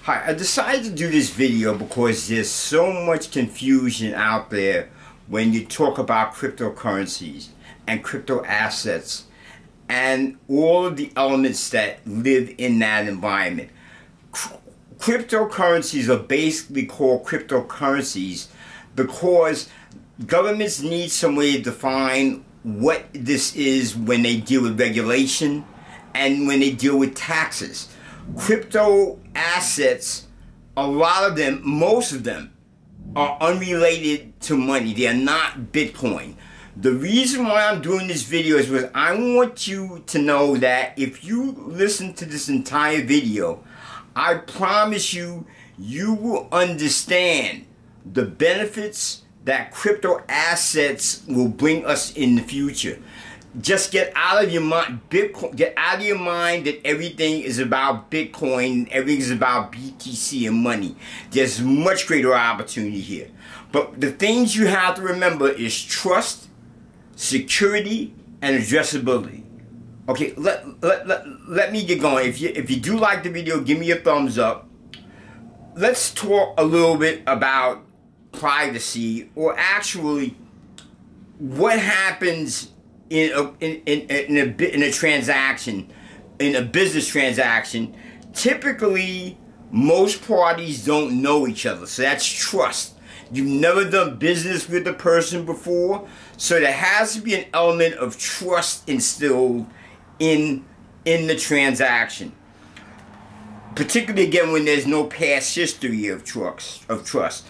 Hi, I decided to do this video because there's so much confusion out there when you talk about cryptocurrencies and crypto assets and all of the elements that live in that environment. Cryptocurrencies are basically called cryptocurrencies because governments need some way to define what this is when they deal with regulation and when they deal with taxes. Crypto assets, a lot of them, most of them, are unrelated to money. They are not Bitcoin. The reason why I'm doing this video is because I want you to know that if you listen to this entire video, I promise you, you will understand the benefits that crypto assets will bring us in the future. Just get out of your mind, get out of your mind that everything is about Bitcoin, everything is about BTC and money. There's much greater opportunity here. But the things you have to remember is trust, security, and addressability. Okay, let me get going. If you do like the video, give me a thumbs up. Let's talk a little bit about privacy, or actually what happens in a transaction, in a business transaction. Typically, most parties don't know each other, so that's trust. You've never done business with the person before, so there has to be an element of trust instilled in the transaction. Particularly again when there's no past history of trust.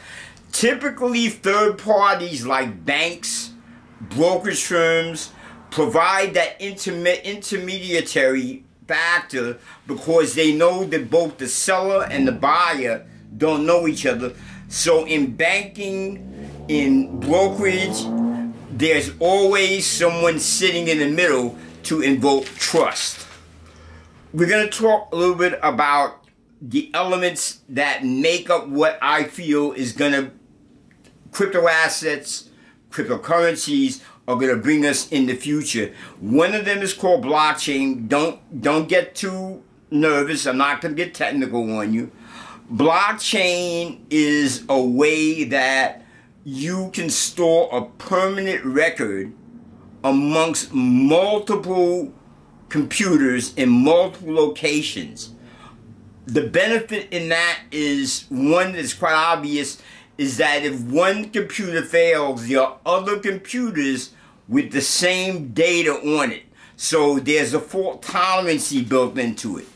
Typically, third parties like banks, brokerage firms, provide that intermediary factor because they know that both the seller and the buyer don't know each other. So in banking, in brokerage, there's always someone sitting in the middle to invoke trust. We're going to talk a little bit about the elements that make up what I feel is going to, crypto assets, cryptocurrencies are going to bring us in the future. One of them is called blockchain. Don't get too nervous. I'm not going to get technical on you. Blockchain is a way that you can store a permanent record amongst multiple computers in multiple locations. The benefit in that is, one that's quite obvious, is that if one computer fails, there are other computers with the same data on it. So there's a fault tolerance built into it.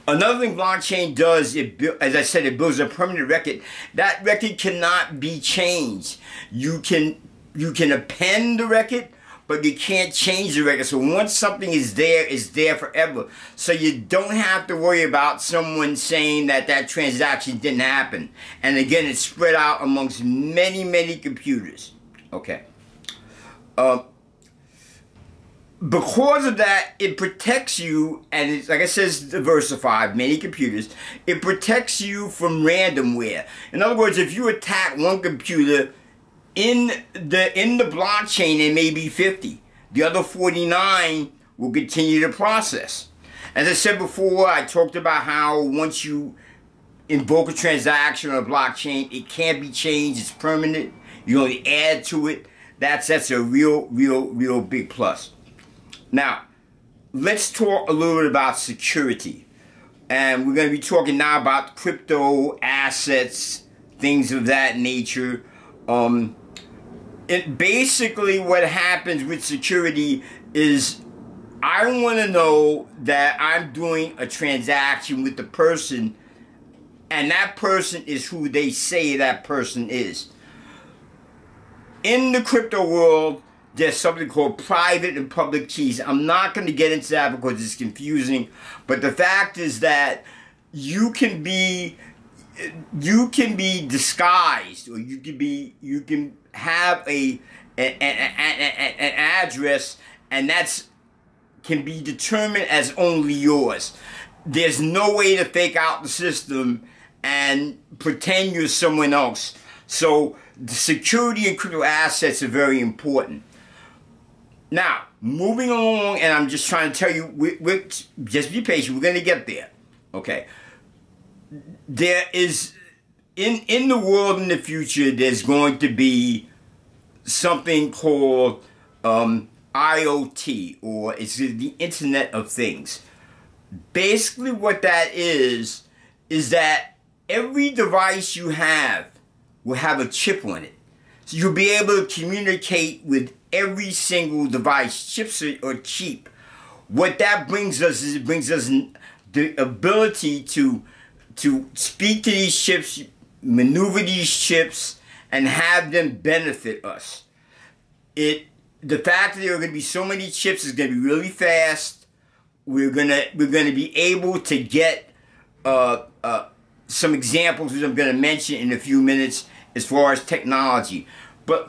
Another thing blockchain does, as I said, it builds a permanent record. That record cannot be changed. You can append the record, but you can't change the record. So once something is there, it's there forever. So you don't have to worry about someone saying that that transaction didn't happen. And again, it's spread out amongst many, many computers. Okay. Because of that, it protects you, and it's, like I said, it's diversified, many computers. It protects you from ransomware. In other words, if you attack one computer, in the blockchain, there may be 50. The other 49 will continue to process. As I said before, I talked about how once you invoke a transaction on a blockchain, it can't be changed. It's permanent. You only add to it. That's a real big plus. Now, let's talk a little bit about security. And we're going to be talking now about crypto assets, things of that nature. Basically what happens with security is I want to know that I'm doing a transaction with the person, and that person is who they say that person is. In the crypto world, there's something called private and public keys. I'm not going to get into that because it's confusing, but the fact is that you can be disguised, or you can have an address, and that's can be determined as only yours. There's no way to fake out the system and pretend you're someone else. So the security in crypto assets are very important. Now, moving along, and I'm just trying to tell you, just be patient, we're going to get there, okay? there is, in the world in the future, there's going to be something called IoT, or it's the Internet of Things. Basically what that is that every device you have will have a chip on it. So you'll be able to communicate with every single device. Chips are cheap. What that brings us is it brings us the ability to speak to these chips, maneuver these chips, and have them benefit us. The fact that there are going to be so many chips is going to be really fast. We're gonna be able to get some examples which I'm going to mention in a few minutes as far as technology. But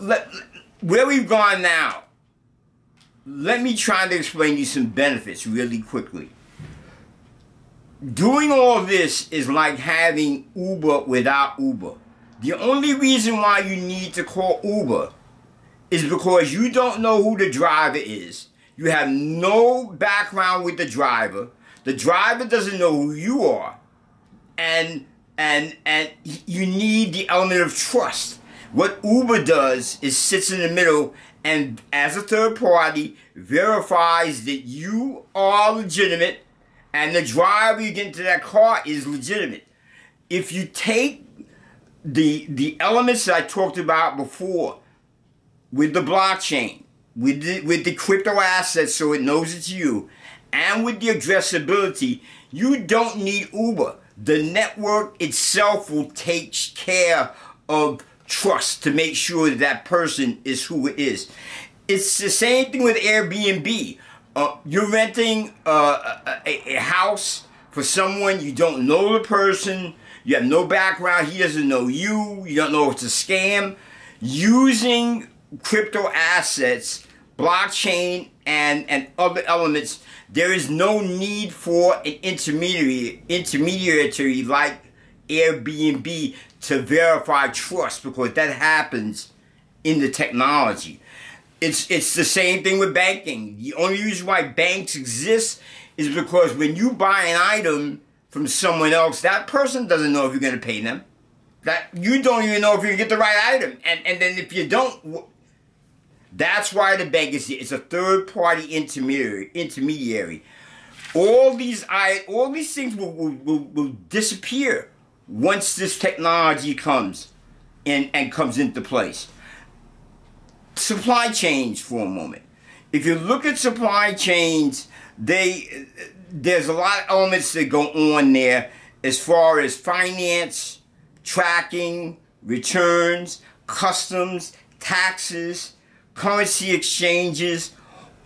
where we've gone now, let me try to explain you some benefits really quickly. Doing all this is like having Uber without Uber. The only reason why you need to call Uber is because you don't know who the driver is. You have no background with the driver. The driver doesn't know who you are. And you need the element of trust. What Uber does is sits in the middle and, as a third party, verifies that you are legitimate and the driver you get into that car is legitimate. If you take the elements that I talked about before with the blockchain, with the crypto assets so it knows it's you, and with the addressability, you don't need Uber. The network itself will take care of trust to make sure that that person is who it is. It's the same thing with Airbnb. You're renting a house for someone, you don't know the person, you have no background, he doesn't know you, you don't know if it's a scam. Using crypto assets, blockchain, and other elements, there is no need for an intermediary like Airbnb to verify trust, because that happens in the technology. It's the same thing with banking. The only reason why banks exist is because when you buy an item from someone else, that person doesn't know if you're going to pay them. That you don't even know if you're going to get the right item. And then if you don't, that's why the bank is here. It's a third-party intermediary. All these things will disappear once this technology comes and comes into place. Supply chains for a moment. If you look at supply chains, there's a lot of elements that go on there as far as finance, tracking, returns, customs, taxes, currency exchanges.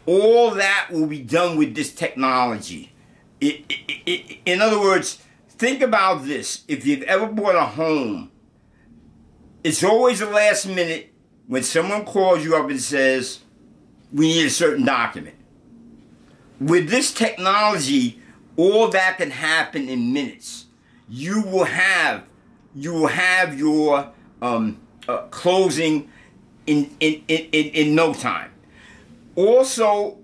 All that will be done with this technology. In other words, think about this. If you've ever bought a home, it's always the last minute when someone calls you up and says, we need a certain document. With this technology, all that can happen in minutes. You will have your closing in no time. Also,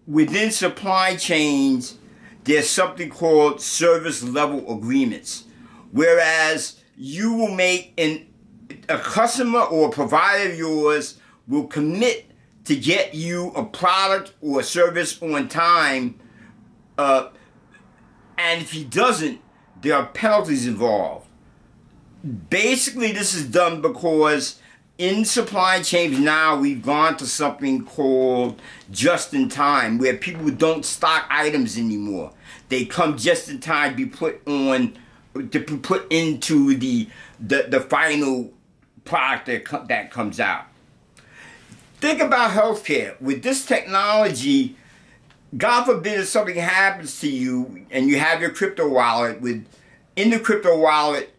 within supply chains, there's something called service level agreements, whereas you will make a customer or a provider of yours will commit to get you a product or a service on time, and if he doesn't, there are penalties involved. Basically, this is done because in supply chains now, we've gone to something called just-in-time, where people don't stock items anymore. They come just in time to be put into the final product that comes out. Think about healthcare. With this technology, God forbid if something happens to you and you have your crypto wallet, in the crypto wallet,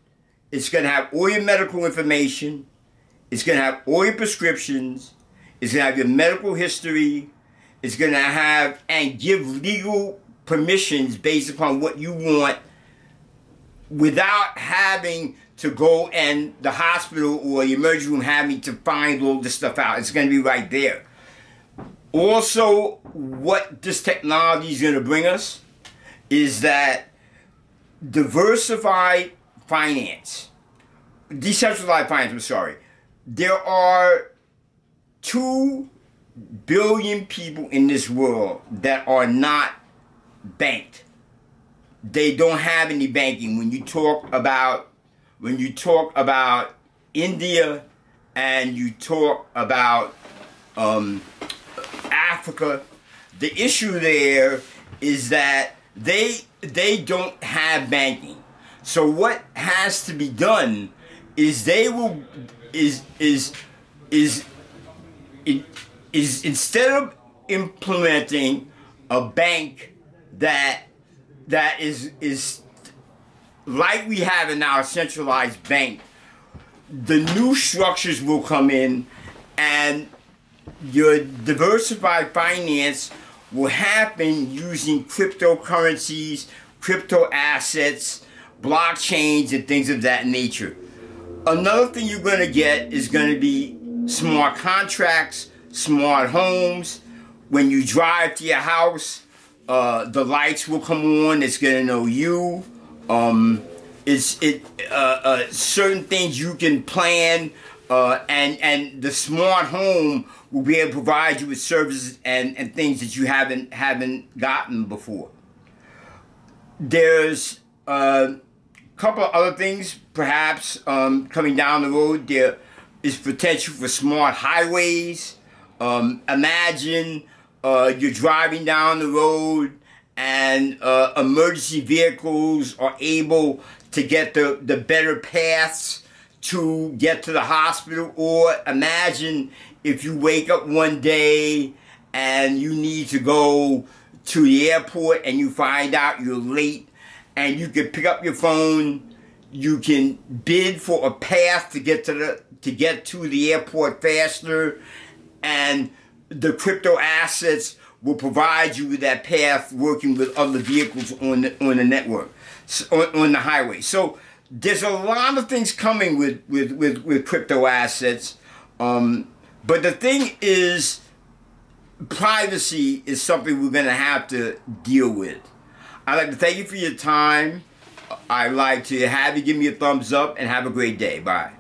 it's going to have all your medical information, it's going to have all your prescriptions, it's going to have your medical history, it's going to have and give legal permissions based upon what you want without having to go and the hospital or the emergency room having to find all this stuff out. It's going to be right there. Also, what this technology is going to bring us is that diversified finance, decentralized finance, I'm sorry. There are 2 billion people in this world that are not banked. They don't have any banking. When you talk about India and you talk about Africa, the issue there is that they don't have banking. So what has to be done is instead of implementing a bank that is like we have in our centralized bank, the new structures will come in, and your diversified finance will happen using cryptocurrencies, crypto assets, blockchains, and things of that nature. Another thing you're going to get is going to be smart contracts, smart homes. When you drive to your house, the lights will come on. It's going to know you. Certain things you can plan, and the smart home will be able to provide you with services and things that you haven't gotten before. There's a couple of other things perhaps coming down the road. There is potential for smart highways. Imagine you're driving down the road and emergency vehicles are able to get the better paths to get to the hospital. Or imagine if you wake up one day and you need to go to the airport and you find out you're late, and you can pick up your phone, you can bid for a path to get to the airport faster, and the crypto assets will provide you with that path, working with other vehicles on the network, on the highway. So there's a lot of things coming with crypto assets, but the thing is, privacy is something we're going to have to deal with. I'd like to thank you for your time. I'd like to have you give me a thumbs up, and have a great day. Bye.